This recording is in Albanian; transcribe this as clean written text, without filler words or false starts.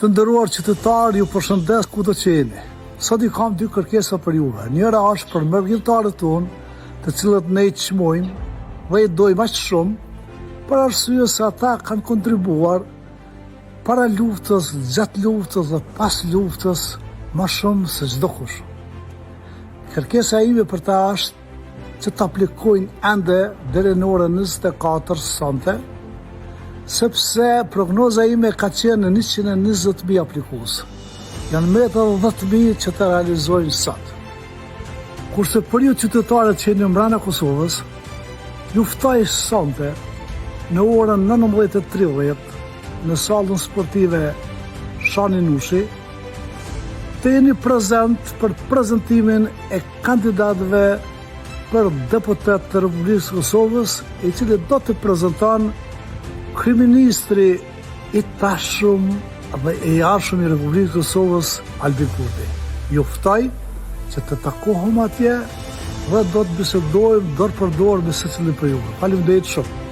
Të nderuar qytetarë, ju përshëndes kudo që jeni. Sot I kam dy kërkesa për juve. Njëra është për mërgjimtarët tonë, të cilët ne I çmojmë dhe I dojmë aq shumë, për arsye se ata kanë kontribuar para luftës, gjatë luftës dhe pas luftës më shumë se çdo kush. Kërkesa ime për ta është që të aplikojnë ende deri në orën 24 sonte, sepse prognoza ime ka qenë në 120.000 aplikues. Janë mbetur 10.000 që të realizojnë sot. Kurse për ju qytetarët që jeni mbrana Kosovës, ju ftoj sonte në orën 19:30 në sallën sportive Shani Nushi, të jeni prezent për prezentimin e kandidatëve për deputet të Republikës së Kosovës, I cili do të prezanton kryeministri I tashëm dhe I jashtëm I Republikës së Kosovës, Albin Kurti. Ju ftoj që të takohemi atje dhe do të bisedojmë dorë për dorë me secilin prej juve. Faleminderit shumë.